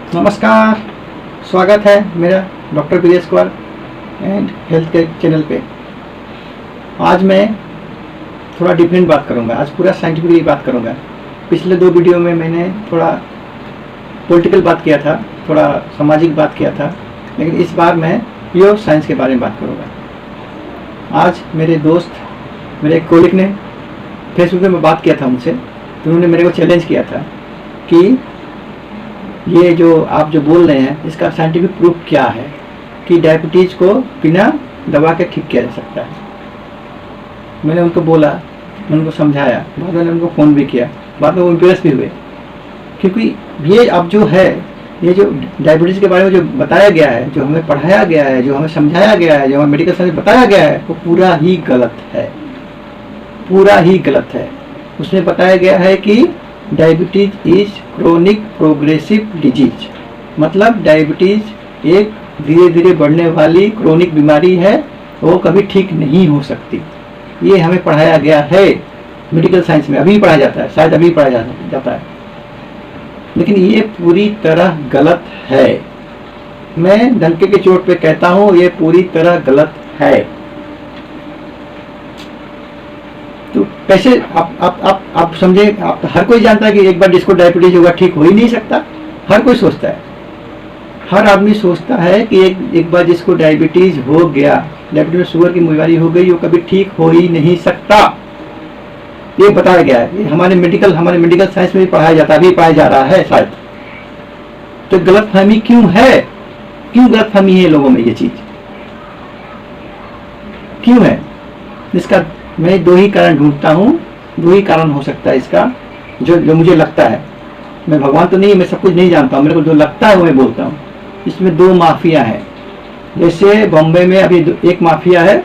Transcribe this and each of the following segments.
नमस्कार, स्वागत है मेरा doctor PS Kumar and health care channel पे। आज मैं थोड़ा डिफरेंट बात करूंगा। आज पूरा साइंटिफिकली बात करूंगा। पिछले 2 वीडियो में मैंने थोड़ा पॉलिटिकल बात किया था, थोड़ा सामाजिक बात किया था, लेकिन इस बार मैं प्योर साइंस के बारे में बात करूंगा। आज मेरे दोस्त, मेरे एक कोलिग ने फेसबुक पे मैं बात किया था उनसे, तो उन्होंने मेरे को चैलेंज किया था कि ये जो आप जो बोल रहे हैं इसका साइंटिफिक प्रूफ क्या है कि डायबिटीज़ को बिना दवा के ठीक किया जा सकता है। मैंने उनको बोला, मैंने उनको समझाया, बाद में उनको फ़ोन भी किया, बाद में वो इम्प्रेस भी हुए, क्योंकि ये अब जो है, ये जो डायबिटीज़ के बारे में जो बताया गया है, जो हमें पढ़ाया गया है, जो हमें समझाया गया है, जो हमें मेडिकल साइंस में बताया गया है, वो पूरा ही गलत है, पूरा ही गलत है। उसमें बताया गया है कि diabetes is chronic progressive disease, मतलब डायबिटीज एक धीरे धीरे बढ़ने वाली क्रोनिक बीमारी है, वो कभी ठीक नहीं हो सकती। ये हमें पढ़ाया गया है मेडिकल साइंस में, अभी पढ़ाया जाता है, शायद अभी पढ़ाया जाता है, लेकिन ये पूरी तरह गलत है। मैं डंके की चोट पे कहता हूँ, ये पूरी तरह गलत है। तो कैसे आप समझे? आप हर कोई जानता है कि एक बार जिसको डायबिटीज होगा ठीक हो ही नहीं सकता। हर कोई सोचता है, हर आदमी सोचता है कि एक बार जिसको डायबिटीज हो गया, डायबिटीज में शुगर की बीमारी हो गई, वो कभी ठीक हो ही नहीं सकता। ये बताया गया है, ये हमारे मेडिकल साइंस में भी पढ़ाया जाता है, अभी पढ़ाया जा रहा है शायद। तो गलतफहमी क्यों है? क्यों गलतफहमी है लोगों में? ये चीज क्यों है? इसका मैं 2 ही कारण ढूंढता हूँ। 2 ही कारण हो सकता है इसका, जो मुझे लगता है। मैं भगवान तो नहीं, मैं सब कुछ नहीं जानता हूँ, मेरे को जो लगता है वो मैं बोलता हूँ। इसमें 2 माफिया है। जैसे बॉम्बे में अभी एक माफिया है,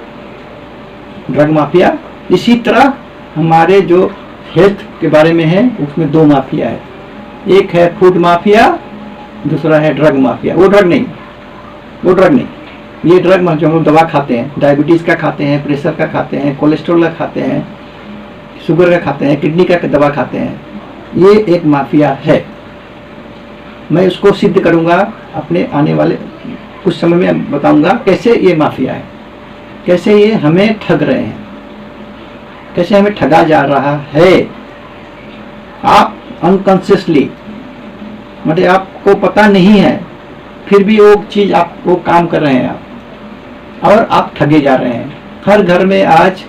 ड्रग माफिया, इसी तरह हमारे जो हेल्थ के बारे में है उसमें 2 माफिया है। एक है फूड माफिया, दूसरा है ड्रग माफिया। वो ड्रग नहीं, ये ड्रग जो हम लोग दवा खाते हैं, डायबिटीज़ का खाते हैं, प्रेशर का खाते हैं, कोलेस्ट्रॉल का खाते हैं, शुगर का खाते हैं, किडनी का दवा खाते हैं, ये एक माफिया है। मैं उसको सिद्ध करूंगा अपने आने वाले कुछ समय में, बताऊंगा कैसे ये माफिया है, कैसे ये हमें ठग रहे हैं, कैसे हमें ठगा जा रहा है। आप अनकॉन्शियसली, मतलब आपको पता नहीं है, फिर भी वो चीज़ आप वो काम कर रहे हैं आप, और आप ठगे जा रहे हैं। हर घर में आज,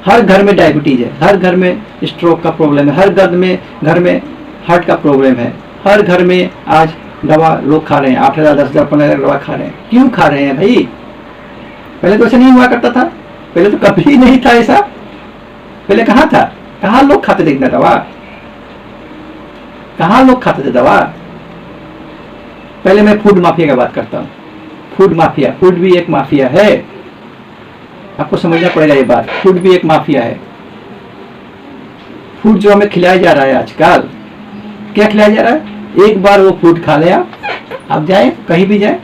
हर घर में डायबिटीज है, हर घर में स्ट्रोक का प्रॉब्लम है, हर घर में हार्ट का प्रॉब्लम है, हर घर में आज दवा लोग खा रहे हैं, 8,000, 10,000, 15,000 दवा खा रहे हैं। क्यों खा रहे हैं भाई? पहले तो ऐसा नहीं हुआ करता था, पहले तो कभी नहीं था ऐसा। पहले कहाँ था? कहाँ लोग खाते थे इतना दवा? कहाँ लोग खाते थे दवा? पहले मैं फूड माफिया की बात करता हूँ। फूड माफिया, फूड भी एक माफिया है, आपको समझना पड़ेगा ये बात। फूड भी एक माफिया है। फूड जो हमें खिलाया जा रहा है आजकल, क्या खिलाया जा रहा है? एक बार वो फूड खा ले, आप जाए कहीं भी जाए,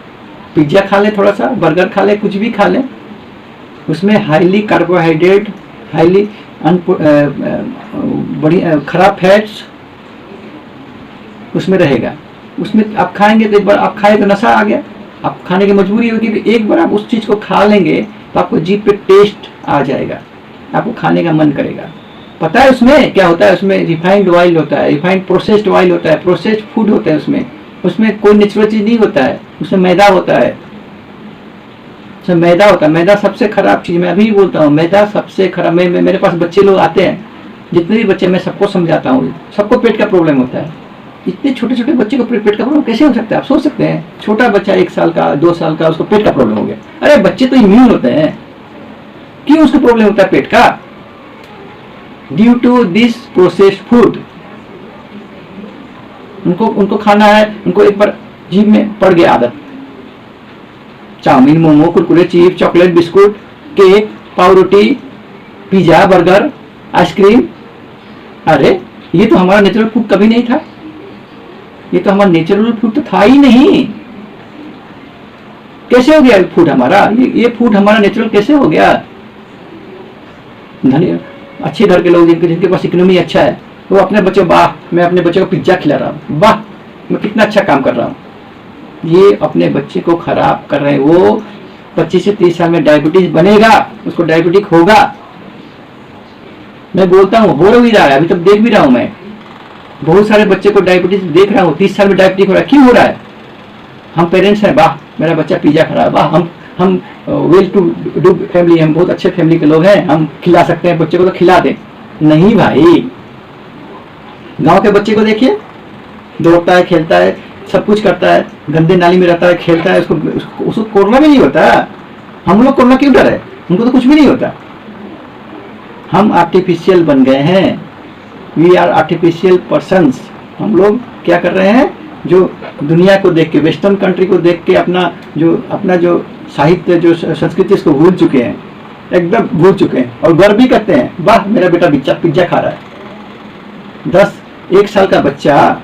पिज्जा खा ले, थोड़ा सा बर्गर खा ले, कुछ भी खा ले, उसमें हाईली कार्बोहाइड्रेट, हाईली बड़ी खराब फैट्स उसमें रहेगा। उसमें आप खाएंगे तो एक बार आप खाए तो नशा आ गया, आप खाने की मजबूरी होगी। एक बार आप उस चीज़ को खा लेंगे तो आपको जीभ पे टेस्ट आ जाएगा, आपको खाने का मन करेगा। पता है उसमें क्या होता है? उसमें रिफाइंड ऑयल होता है, रिफाइंड प्रोसेस्ड ऑयल होता है, प्रोसेस्ड फूड होता है। उसमें कोई नेचुरल चीज़ नहीं होता है, उसमें मैदा होता है, उसमें मैदा होता है। मैदा सबसे खराब चीज़, मैं अभी बोलता हूँ, मैदा सबसे खराब। मेरे पास बच्चे लोग आते हैं, जितने भी बच्चे, मैं सबको समझाता हूँ, सबको पेट का प्रॉब्लम होता है। इतने छोटे छोटे बच्चे को पेट का प्रॉब्लम कैसे हो सकता है? आप सोच सकते हैं, छोटा बच्चा 1 साल का, 2 साल का, उसको पेट का प्रॉब्लम हो गया। अरे बच्चे तो इम्यून होते हैं, क्यों उसको प्रॉब्लम होता है पेट का? Due to this processed food. उनको खाना है, उनको एक बार जीभ में पड़ गया आदत, chow mein, momo, Kurkure, chips, chocolate, biscuit, cake, पाव रोटी, पिज्जा, बर्गर, आइसक्रीम। अरे ये तो हमारा नेचुरल फूड कभी नहीं था, ये तो हमारा नेचुरल फूड तो था ही नहीं। कैसे हो गया फूड हमारा? ये फूड हमारा नेचुरल कैसे हो गया? धनी अच्छे घर के लोग जिनके पास इकोनॉमी अच्छा है, वो अपने बच्चे, वाह मैं अपने बच्चे को पिज्जा खिला रहा हूँ, वाह मैं कितना अच्छा काम कर रहा हूँ। ये अपने बच्चे को खराब कर रहे हैं। वो 25 से 30 साल में डायबिटीज बनेगा, उसको डायबिटिक होगा। मैं बोलता हूँ हो भी रहा है, अभी तक देख भी रहा हूँ मैं, बहुत सारे बच्चे को डायबिटीज देख रहा हूँ। 30 साल में डायबिटिक हो रहा है। क्यों हो रहा है? हम पेरेंट्स हैं, वाह मेरा बच्चा पिज्जा खा रहा है, वाह हम वेल टू डू फैमिली, हम बहुत अच्छे फैमिली के लोग हैं, हम खिला सकते हैं बच्चे को, तो खिला दें। नहीं भाई, गांव के बच्चे को देखिए, दौड़ता है, खेलता है, सब कुछ करता है, गंदे नाली में रहता है, खेलता है, उसको कोरोना भी नहीं होता। हम लोग कोरोना क्यों डरे? उनको तो कुछ भी नहीं होता। हम आर्टिफिशियल बन गए हैं, वी आर आर्टिफिशियल पर्सन्स। हम लोग क्या कर रहे हैं, जो दुनिया को देख के, वेस्टर्न कंट्री को देख के अपना जो साहित्य, जो संस्कृति, इसको भूल चुके हैं, एकदम भूल चुके हैं। और गर्व भी करते हैं, वाह मेरा बेटा पिज्जा खा रहा है। 1 साल का बच्चा,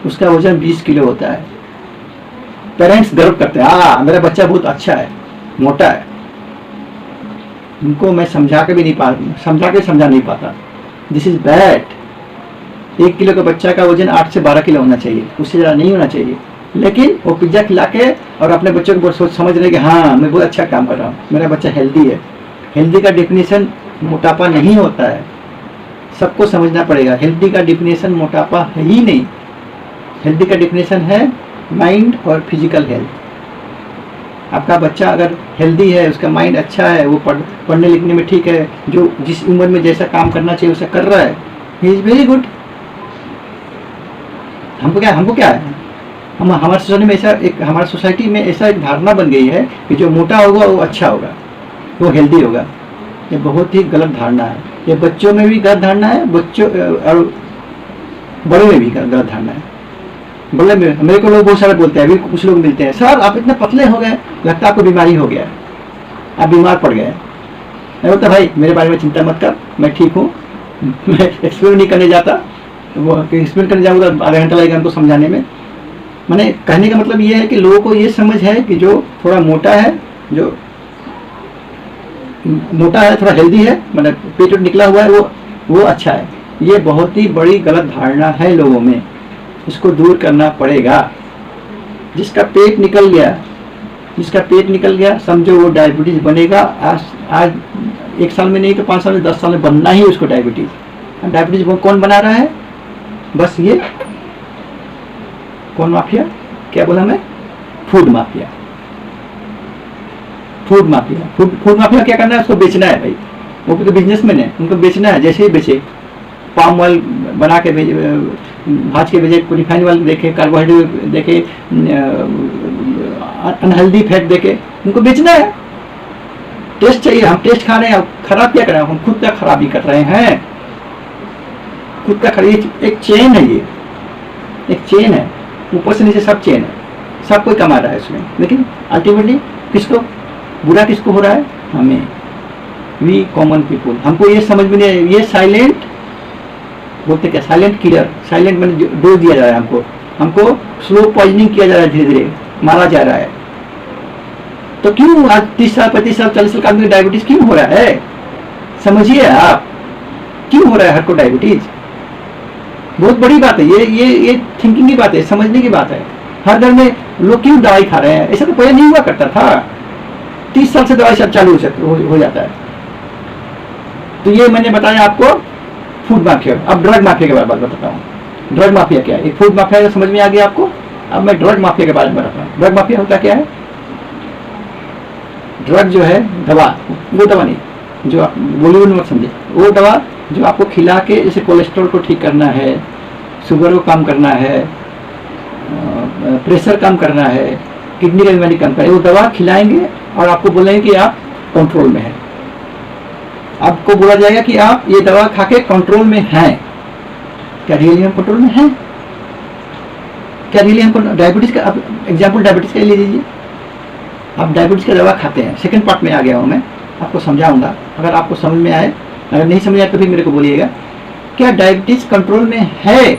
उसका वजन 20 किलो होता है। पेरेंट्स गर्व करते हैं, मेरा बच्चा बहुत अच्छा है, मोटा है। उनको मैं समझा समझा नहीं पाता। This is bad. 1 किलो का बच्चा का वजन 8 से 12 किलो होना चाहिए, उससे ज़्यादा नहीं होना चाहिए। लेकिन वो पिज्जा खिला के और अपने बच्चों को बहुत समझ रहे कि हाँ मैं बहुत अच्छा काम कर रहा हूँ, मेरा बच्चा हेल्दी है। हेल्दी का डिफिनीशन मोटापा नहीं होता है, सबको समझना पड़ेगा। हेल्दी का डिफिनीशन मोटापा है ही नहीं। हेल्दी का डिफिनीशन है माइंड और फिजिकल हेल्थ। आपका बच्चा अगर हेल्दी है, उसका माइंड अच्छा है, वो पढ़ने लिखने में ठीक है, जो जिस उम्र में जैसा काम करना चाहिए उसे कर रहा है, ही इज़ वेरी गुड। हमको क्या है, हमारी सोसाइटी में ऐसा एक धारणा बन गई है कि जो मोटा होगा वो अच्छा होगा, वो हेल्दी होगा। ये बहुत ही गलत धारणा है। ये बच्चों में भी गलत धारणा है, बच्चों और बड़ों में भी गलत धारणा है। बड़े में मेरे को लोग बहुत सारे बोलते हैं, अभी कुछ लोग मिलते हैं, सर आप इतने पतले हो गए, लगता है आपको बीमारी हो गया, आप बीमार पड़ गए। मैं बोलता भाई मेरे बारे में चिंता मत कर, मैं ठीक हूँ। मैं एक्सपेरिमेंट नहीं करने जाता, वो एक्सप्लेन करने जाऊँगा तो आधा घंटा लगेगा उनको समझाने में। मैंने कहने का मतलब ये है कि लोगों को ये समझ है कि जो थोड़ा मोटा है, थोड़ा हेल्दी है, मतलब पेट निकला हुआ है, वो अच्छा है। ये बहुत ही बड़ी गलत धारणा है लोगों में, इसको दूर करना पड़ेगा। जिसका पेट निकल गया समझो वो डायबिटीज बनेगा। आज 1 साल में नहीं तो 5 साल में, 10 साल में बनना ही उसको डायबिटीज। डायबिटीज कौन बना रहा है? बस ये कौन माफिया, क्या बोला मैं? Food mafia. फूड माफिया क्या करना है? उसको बेचना है भाई। वो तो बिजनेसमैन है, उनको बेचना है। जैसे ही बेचे, पाम ऑयल बना के भेजे, भाज के भेजे, रिफाइंड ऑयल देखे, कार्बोहाइड्रेट देखे, अनहेल्दी फैट देखे, उनको बेचना है। टेस्ट चाहिए, हम टेस्ट खा रहे हैं। खराब क्या कर रहे हैं? हम खुद का खराबी कर रहे हैं। खुद का खराब, एक चेन है, ये एक चेन है, ऊपर से नीचे सब चेन है, सब कोई कमा रहा है इसमें। लेकिन अल्टीमेटली किसको बुरा किसको हो रहा है? हमें, वी कॉमन पीपुल। हमको ये समझ में नहीं है, ये साइलेंट बोलते क्या, साइलेंट किलर, साइलेंट में डोज दिया जा रहा है हमको स्लो पॉइजनिंग किया जा रहा है, धीरे धीरे मारा जा रहा है। तो क्यों आज 30 साल 35 साल 40 साल का आदमी डायबिटीज क्यों हो रहा है? समझिए आप, क्यों हो रहा है हर को डायबिटीज? बहुत बड़ी बात है ये थिंकिंग की बात है, समझने की बात है। हर घर में लोग क्यों दवाई खा रहे हैं? ऐसा तो पहले नहीं हुआ करता था। 30 साल से दवाई सब चालू हो जाता है। तो ये मैंने बताया आपको फूड माफिया। अब ड्रग माफिया के बारे में बताता हूँ। ड्रग माफिया क्या है? एक फूड माफिया है, समझ में आ गया आपको। अब मैं ड्रग माफिया के बारे में बताता हूँ। ड्रग माफिया होता क्या है? ड्रग जो है दवा, वो दवा नहीं जो आप बॉलीवुड में समझे, वो दवा जो आपको खिला के, जैसे कोलेस्ट्रॉल को ठीक करना है, शुगर को कम करना है, प्रेशर कम करना है, किडनी का बीमारी कम करना है, वो दवा खिलाएंगे और आपको बोलेंगे कि आप कंट्रोल में हैं। आपको बोला जाएगा कि आप ये दवा खा के कंट्रोल में हैं। क्या रियली हम कंट्रोल में हैं? क्या रियली हम डायबिटीज का एग्जाम्पल डायबिटीज का ले लीजिए। आप डायबिटीज का दवा खाते हैं, सेकंड पार्ट में आ गया हूँ मैं, आपको समझाऊंगा। अगर आपको समझ में आए, अगर नहीं समझ आए तो फिर मेरे को बोलिएगा। क्या डायबिटीज कंट्रोल में है?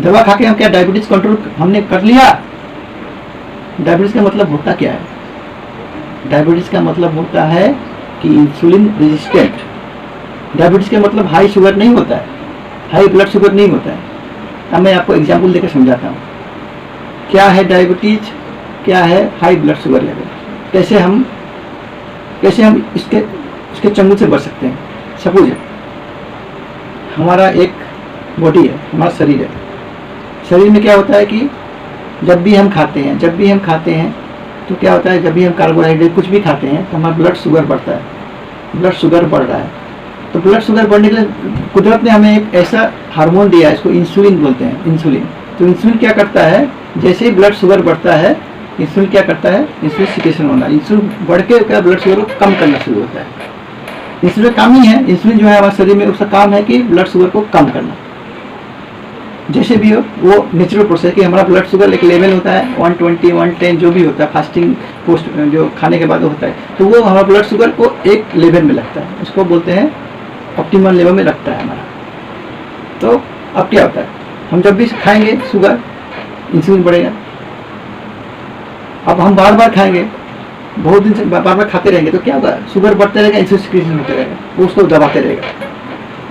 दवा खा के हम क्या डायबिटीज कंट्रोल हमने कर लिया? डायबिटीज का मतलब होता क्या है? डायबिटीज का मतलब होता है कि इंसुलिन रेजिस्टेंट। डायबिटीज का मतलब हाई शुगर नहीं होता है, हाई ब्लड शुगर नहीं होता है। अब मैं आपको एग्जाम्पल देकर समझाता हूँ। क्या है डायबिटीज, क्या है हाई ब्लड शुगर लेवल, कैसे हम इसके चंगुल से बच सकते हैं। सपोज हमारा एक बॉडी है, हमारा शरीर है, शरीर में क्या होता है कि जब भी हम खाते हैं तो क्या होता है, जब भी हम कार्बोहाइड्रेट कुछ भी खाते हैं तो हमारा ब्लड शुगर बढ़ता है, ब्लड शुगर बढ़ रहा है। तो ब्लड शुगर बढ़ने के लिए कुदरत ने हमें एक ऐसा हार्मोन दिया है, इसको इंसुलिन बोलते हैं, इंसुलिन। तो इंसुलिन क्या करता है, जैसे ही ब्लड शुगर बढ़ता है, इंसुलिन क्या करता है, इंसुलिन सिक्रेशन होना, इंसुलिन बढ़ के क्या ब्लड शुगर को कम करना शुरू होता है। इंसुलिन काम ही है, इंसुलिन जो है हमारे शरीर में उसका काम है कि ब्लड शुगर को कम करना। जैसे भी हो वो नेचुरल प्रोसेस कि हमारा ब्लड शुगर एक लेवल होता है 120 110 जो भी होता है, फास्टिंग पोस्ट जो खाने के बाद होता है, तो वो हमारा ब्लड शुगर को एक लेवल में लगता है, उसको बोलते हैं ऑप्टिमल लेवल में रखता है हमारा। तो अब क्या होता है, हम जब भी खाएंगे शुगर, इंसुलिन बढ़ेगा। अब हम बार बार खाएंगे, बहुत दिन से बार बार खाते रहेंगे तो क्या होगा, शुगर बढ़ते रहेगा, इंसुलिन सिक्रेशन होते रहेगा, वो उसको दबाते रहेगा।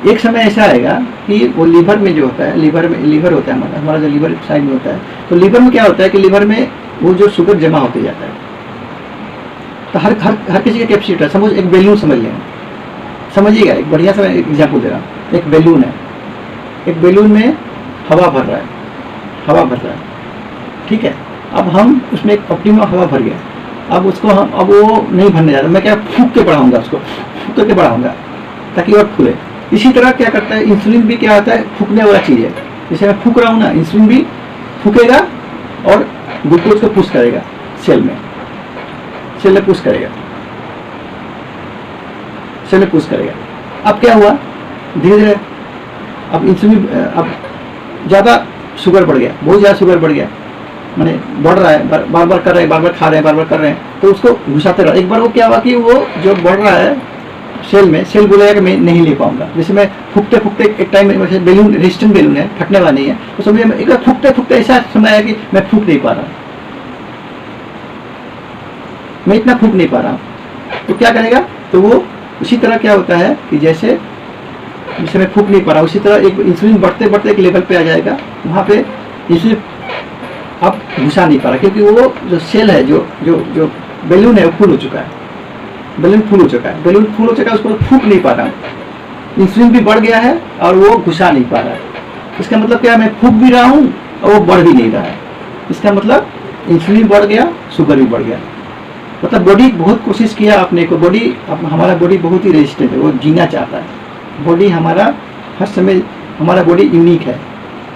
एक समय ऐसा आएगा कि वो लीवर में जो होता है, लीवर होता है हमारा जो लीवर साइड में होता है, तो लीवर में क्या होता है कि लीवर में वो जो शुगर जमा होते जाता है। तो हर किसी का कैपेसिटी है। सपोज एक बैलून समझ लें, समझिएगा, एक बढ़िया सा एग्जाम्पल दे रहा हूँ। एक बैलून है, एक बैलून में हवा भर रहा है, ठीक है। अब हम उसमें एक ऑप्टिमम हवा भर गया, अब उसको अब वो नहीं भरने जा रहा, मैं क्या फूंक के बढ़ाऊंगा, उसको फूंक करके बढ़ाऊंगा ताकि और फूले। इसी तरह क्या करता है, इंसुलिन भी क्या होता है, फूकने वाला चीज़ है। जैसे मैं फूक रहा हूँ ना, इंसुलिन भी फूकेगा और ग्लूकोज को पुश करेगा, सेल में पुश करेगा, अब क्या हुआ, धीरे धीरे अब इंसुलिन अब ज़्यादा शुगर बढ़ गया, बहुत ज़्यादा शुगर बढ़ गया, माने बढ़ रहा है, बार बार कर रहे हैं, बार बार खा रहे हैं, बार बार कर रहे हैं, तो उसको घुसाते रहो। एक बार वो क्या हुआ कि वो जो बढ़ रहा है सेल बोलेगा कि मैं नहीं ले पाऊंगा। जैसे मैं फूकते एक टाइम में बैलून, रेजिस्टेंट बैलून है, फटने वाला नहीं है, तो समझिए एक बार फूकते ऐसा समय आया कि मैं फूक नहीं पा रहा, मैं इतना फूक नहीं पा रहा, तो क्या करेगा, तो वो उसी तरह क्या होता है कि जैसे मैं फूक नहीं पा रहा, उसी तरह एक इंसुलिन बढ़ते एक लेवल पे आ जाएगा, वहाँ पे इंसुलिन अब घुसा नहीं पा रहा, क्योंकि वो जो सेल है, जो बैलून है वो फुल हो चुका है, बैलून फुल हो चुका है, उसको फूक नहीं पा रहा, इंसुलिन भी बढ़ गया है और वो घुसा नहीं पा रहा है। इसका मतलब क्या है, मैं फूक भी रहा हूँ और वो बढ़ भी नहीं रहा है। इसका मतलब इंसुलिन बढ़ गया, शुगर भी बढ़ गया। मतलब बॉडी बहुत कोशिश किया अपने को, हमारा बॉडी बहुत ही रेजिस्टेंट है, वो जीना चाहता है। बॉडी हमारा हर समय, हमारा बॉडी यूनिक है,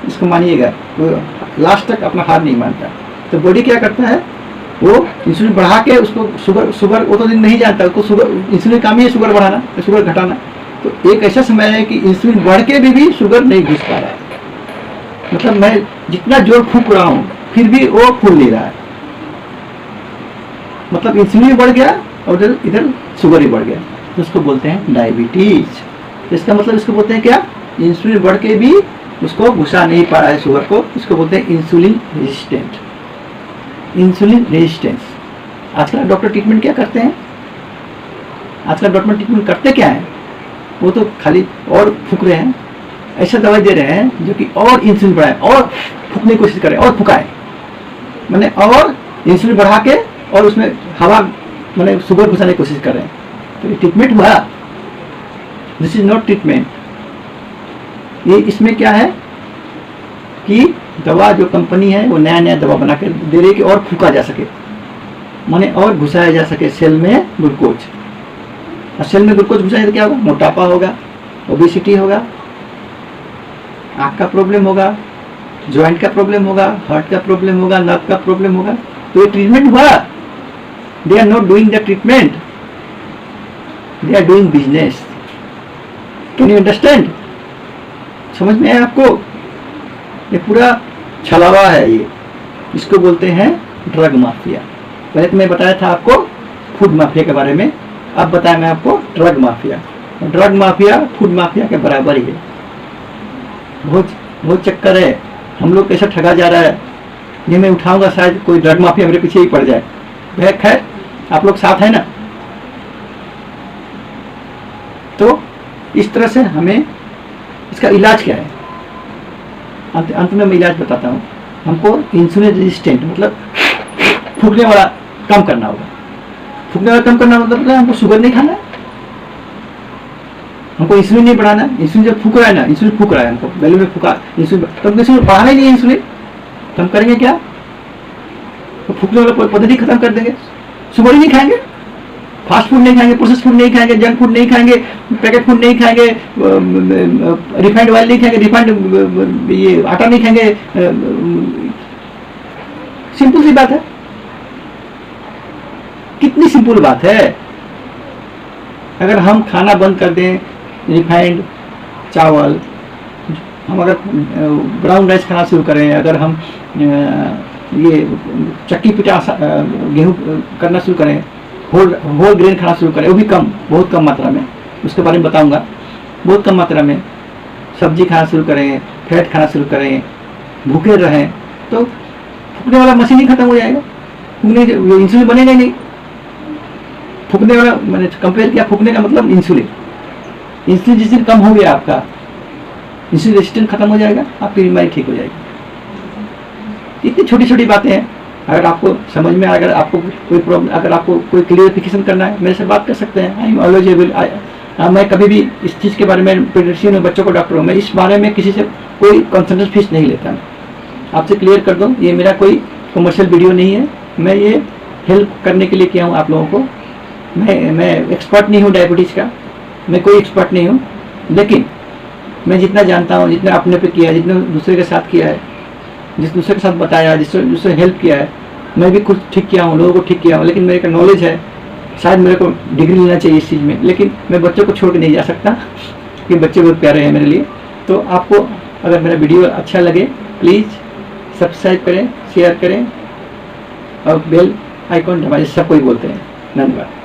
इसको मानिएगा, वो लास्ट तक अपना हार नहीं मानता। तो बॉडी क्या करता है, वो इंसुलिन बढ़ा के उसको शुगर वो तो नहीं जानता, उसको शुगर, इंसुलिन काम ही है शुगर बढ़ाना, शुगर घटाना। तो एक ऐसा समय है कि इंसुलिन बढ़ के भी शुगर नहीं घुस पा रहा है, मतलब मैं जितना जोर फूंक रहा हूँ फिर भी वो फूल नहीं रहा है, मतलब इंसुलिन बढ़ गया और इधर शुगर ही बढ़ गया, तो उसको बोलते हैं डायबिटीज। इसका मतलब इसको बोलते हैं क्या, इंसुलिन बढ़ के भी उसको घुसा नहीं पा रहा है शुगर को, इसको बोलते हैं इंसुलिन रेजिस्टेंस। आजकल डॉक्टर ट्रीटमेंट क्या करते हैं, करते क्या हैं, वो तो खाली और फूक रहे हैं, ऐसा दवाई दे रहे हैं जो कि और इंसुलिन बढ़ाए और फूकने की कोशिश करें, और फुकाए, मैंने और इंसुलिन बढ़ा के और उसमें हवा मैंने शुगर घुसाने की कोशिश कर रहे हैं। तो ये ट्रीटमेंट हुआ, दिस इज नॉट ट्रीटमेंट। ये इसमें क्या है कि दवा जो कंपनी है वो नया दवा बना के दे रही है कि और फूका जा सके, माने और घुसाया जा सके सेल में ग्लूकोज। और सेल में ग्लूकोज घुसाए तो क्या होगा, मोटापा होगा, ओबेसिटी होगा, आँख का प्रॉब्लम होगा, जॉइंट का प्रॉब्लम होगा, हार्ट का प्रॉब्लम होगा, नर्व का प्रॉब्लम होगा। तो ये ट्रीटमेंट हुआ, they are not doing the treatment, they are doing business. Can you understand? समझ में आया आपको? ये पूरा छलावा है, ये इसको बोलते हैं ड्रग माफिया। पहले तो मैं बताया था आपको फूड माफिया के बारे में, अब बताया मैं आपको drug mafia. Drug mafia food mafia के बराबर ही है, बहुत चक्कर है, हम लोग कैसे ठगा जा रहा है। ये मैं उठाऊंगा शायद कोई ड्रग माफिया मेरे पीछे ही पड़ जाए। वह खैर आप लोग साथ है ना। तो इस तरह से हमें इसका इलाज क्या है, अंत में मैं इलाज बताता हूँ। हमको इंसुलिन रेजिस्टेंट मतलब फूकने वाला कम करना होगा। फूकने वाला कम करना मतलब हमको शुगर नहीं खाना है, हमको इंसुलिन नहीं बढ़ाना है। इंसुलिन जब फूक रहा है ना, इंसुलिन फूक रहा है हमको बेलून में फूका इंसुलिन, तो हमको इंसुलिन बढ़ाना ही नहीं है इंसुलिन, तो हम करेंगे क्या? तो फूकने वाला पद्धति खत्म कर देंगे, शुगर ही नहीं खाएंगे, फास्ट फूड नहीं खाएंगे, प्रोसेस फूड नहीं खाएंगे, जंक फूड नहीं खाएंगे, पैकेट फूड नहीं खाएंगे, रिफाइंड ऑयल नहीं खाएंगे, रिफाइंड ये आटा नहीं खाएंगे। सिंपल सी बात है, कितनी सिंपल बात है। अगर हम खाना बंद कर दें रिफाइंड चावल, हम अगर ब्राउन राइस खाना शुरू करें, अगर हम ये चक्की पिटा गेहूँ करना शुरू करें, होल ग्रेन खाना शुरू करें, वो भी कम, बहुत कम मात्रा में, उसके बारे में बताऊंगा, बहुत कम मात्रा में सब्जी खाना शुरू करें, फैट खाना शुरू करें, भूखे रहें, तो फूकने वाला मशीन ही खत्म हो जाएगा, फूकने इंसुलिन बनेगा ही नहीं। फूकने वाला मैंने कंपेयर किया, फूकने का मतलब इंसुलिन, इंसुलिन जिस दिन कम हो गया आपका, इंसुलिन रेजिस्टेंस खत्म हो जाएगा, आपकी बीमारी ठीक हो जाएगी। इतनी छोटी छोटी बातें हैं, अगर आपको समझ में, अगर आपको कोई प्रॉब्लम, अगर आपको कोई क्लियरिफिकेशन करना है, मेरे से बात कर सकते हैं। I am always able. मैं कभी भी इस चीज़ के बारे में, पेडियाट्रिशियन हूँ, बच्चों को डॉक्टर हूँ, मैं इस बारे में किसी से कोई कंसल्टेशन फीस नहीं लेता। मैं आपसे क्लियर कर दूँ, ये मेरा कोई कमर्शियल वीडियो नहीं है, मैं ये हेल्प करने के लिए किया हूँ आप लोगों को। मैं एक्सपर्ट नहीं हूँ डायबिटीज़ का, मैं कोई एक्सपर्ट नहीं हूँ, लेकिन मैं जितना जानता हूँ, जितना अपने पे किया है, जितना दूसरे के साथ किया है, जिस दूसरे के साथ बताया, जिससे हेल्प किया है, मैं भी खुद ठीक किया हूँ, लोगों को ठीक किया हूँ। लेकिन मेरे का नॉलेज है, शायद मेरे को डिग्री लेना चाहिए इस चीज़ में, लेकिन मैं बच्चों को छोड़ के नहीं जा सकता, क्योंकि बच्चे बहुत प्यारे हैं मेरे लिए। तो आपको अगर मेरा वीडियो अच्छा लगे, प्लीज़ सब्सक्राइब करें, शेयर करें और बेल आइकॉन दबाइए, सब कोई बोलते हैं। धन्यवाद।